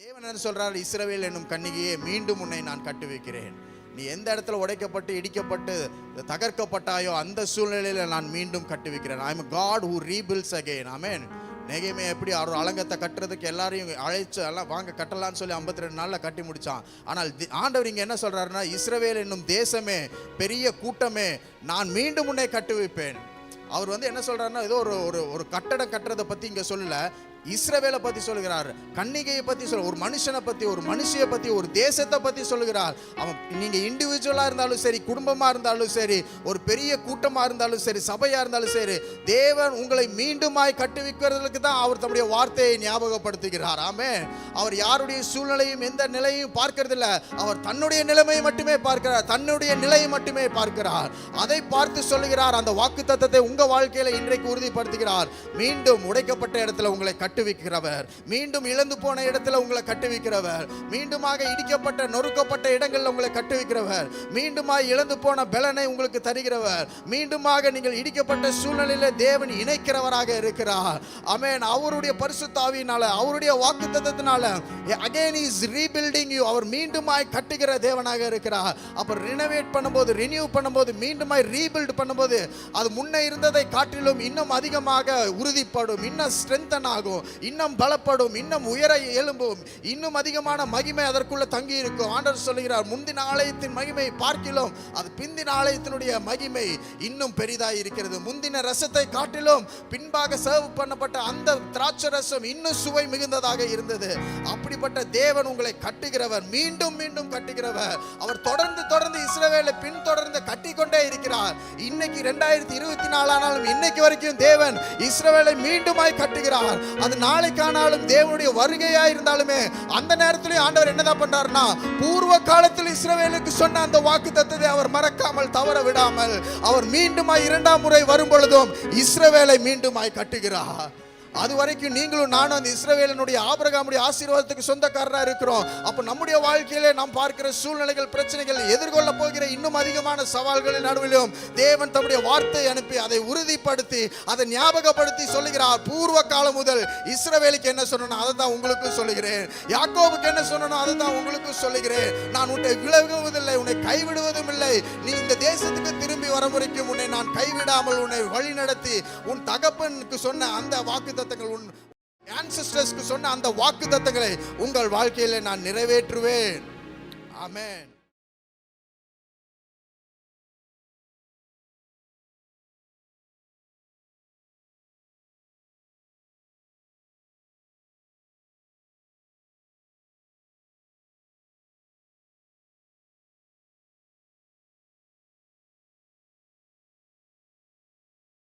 தேவன் என்ன சொல்றார்? இஸ்ரவேல் என்னும் கன்னிகையே, மீண்டும் உன்னை நான் கட்டு வைக்கிறேன். நீ எந்த இடத்துல உடைக்கப்பட்டு இடிக்கப்பட்டு தகர்க்கப்பட்டாயோ அந்த சூழ்நிலையில நான் மீண்டும் கட்டு வைக்கிறேன். I am God who rebuilds again. Amen. நெகேமியா எப்படி அவர் அலங்கத்தை கட்டுறதுக்கு எல்லாரையும் அழைச்சு எல்லாம் வாங்க கட்டலான்னு சொல்லி 52 நாள்ல கட்டி முடிச்சான். ஆனால் ஆண்டவர் இங்க என்ன சொல்றாருன்னா, இஸ்ரவேல் என்னும் தேசமே, பெரிய கூட்டமே, நான் மீண்டும் உன்னை கட்டு வைப்பேன். அவர் என்ன சொல்றாருன்னா, ஏதோ ஒரு கட்டடம் கட்டுறதை பத்தி இங்க சொல்லல, இஸ்ரவேலை பத்தி சொல்லுகிறார், கன்னிகையை பத்தி சொல்ல, ஒரு மனுஷனை பத்தி, ஒரு மனுஷியை பத்தி, ஒரு தேசத்தை பத்தி சொல்லுகிறார். அவன் நீங்க இண்டிவிஜுவலா இருந்தாலும் சரி, குடும்பமா இருந்தாலும் சரி, ஒரு பெரிய கூட்டமா இருந்தாலும் சரி, சபையா இருந்தாலும் சரி, தேவன் உங்களை மீண்டுமாய் கட்டுவிக்கிறதுக்கு தான் அவர் தம்முடைய வார்த்தையை ஞாபகப்படுத்துகிறார். ஆமென். அவர் யாருடைய சூழ்நிலையும் எந்த நிலையும் பார்க்கிறது இல்ல, அவர் தன்னுடைய நிலைமையை மட்டுமே பார்க்கிறார், தன்னுடைய நிலையை மட்டுமே பார்க்கிறார். அதை பார்த்து சொல்லுகிறார், அந்த வாக்குத்தத்தத்தை உங்க வாழ்க்கையில இன்றைக்கு உறுதிப்படுத்துகிறார். மீண்டும் உடைக்கப்பட்ட இடத்துல உங்களை கட்டுவிக்கிறவர், மீண்டும் இழந்து போன இடத்துல உங்களை கட்டுவிக்கிறவர், மீண்டுமாக இடிக்கப்பட்ட நொறுக்கப்பட்ட இடங்களில் உங்களை கட்டுவிக்கிறவர், மீண்டுமாய் இழந்து போன பலனை உங்களுக்கு தருகிறவர், மீண்டுமாக நீங்கள் இடிக்கப்பட்ட சூழ்நிலையில தேவன் இணைக்கிறவராக இருக்கிறார். ஆமென். அவருடைய பரிசுத்த ஆவியினால, அவருடைய வாக்குத்தத்தத்தினால again he is rebuilding you. அவர் மீண்டுமாய் கட்டுகிற தேவனாக இருக்கிறார். அப்ப ரினோவேட் பண்ணும்போது, ரினியூ பண்ணும்போது, மீண்டுமாய் ரீபில்ட் பண்ணும்போது, அது முன்ன இருந்ததை காட்டிலும் இன்னும் அதிகமாக உறுதிப்படும், இன்னும் ஸ்ட்ரென்தன் ஆகும், இன்னும் பலப்படும், இன்னும் உயர எழும்பும், இன்னும் அதிகமான மகிமை அதற்குள்ள தங்கி இருக்கும். ஆண்டவர் சொல்கிறார், முந்தின ஆலயத்தின் மகிமை பார்க்கிலும் அது பிந்தின ஆலயத்தினுடைய மகிமை இன்னும் பெரிதாய் இருக்கிறது. முந்தின ரசத்தை காட்டிலும் பின்பாக சர்வ் பண்ணப்பட்ட அந்த திராட்சை ரசம் இன்னும் சுவை மிகுந்ததாக இருந்தது. அப்படிப்பட்ட தேவன் உங்களை கட்டுகிறவர், மீண்டும் மீண்டும் கட்டுகிறவர். அவர் தொடர்ந்து தொடர்ந்து இஸ்ரவேலை பின்தொடர்ந்து கட்டிக்கொண்டே இருக்கிறார். இன்னைக்கு 2024 ஆனாலும் இன்னைக்கு வரைக்கும் தேவன் இஸ்ரவேலை மீண்டுமாய் கட்டுகிறார். அது நாளைக்கானாலும் தேவனுடைய வருகையா இருந்தாலுமே அந்த நேரத்திலே ஆண்டவர் என்னதான் பண்றாருன்னா, பூர்வ காலத்தில் இஸ்ரவேலுக்கு சொன்ன அந்த வாக்குத்தத்தத்தை அவர் மறக்காமல் தவற விடாமல் அவர் மீண்டுமாய் 2ஆம் முறை வரும் பொழுதும் இஸ்ரவேலை மீண்டுமாய் கட்டுகிறார். அது வரைக்கும் நீங்களும் நானும் அந்த இஸ்ரவேலினுடைய ஆபிரகாமுடைய ஆசீர்வாதத்துக்கு சொந்தக்காரராக இருக்கிறோம். அப்போ நம்முடைய வாழ்க்கையிலே நாம் பார்க்கிற சூழ்நிலைகள், பிரச்சனைகள், எதிர்கொள்ள போகிற இன்னும் அதிகமான சவால்களின் நடுவிலும் தேவன் தம்முடைய வார்த்தை அனுப்பி அதை உறுதிப்படுத்தி அதை ஞாபகப்படுத்தி சொல்லுகிறார். பூர்வ காலம் முதல் இஸ்ரவேலுக்கு என்ன சொன்னனோ அதை தான் உங்களுக்கு சொல்லுகிறேன், யாக்கோபுக்கு என்ன சொன்னனோ அதை தான் உங்களுக்கு சொல்லுகிறேன். நான் உன்னை விலகுவதில்லை, உன்னை கைவிடுவதும் இல்லை. நீ இந்த தேசத்துக்கு திரும்பி வர முறைக்கும் உன்னை நான் கைவிடாமல் உன்னை வழி நடத்தி உன் தகப்பனுக்கு சொன்ன அந்த வாக்கு உன் ancestors சொன்ன அந்த வாக்குத்தத்தங்களை உங்கள் வாழ்க்கையிலே நான் நிறைவேற்றுவேன். ஆமென்.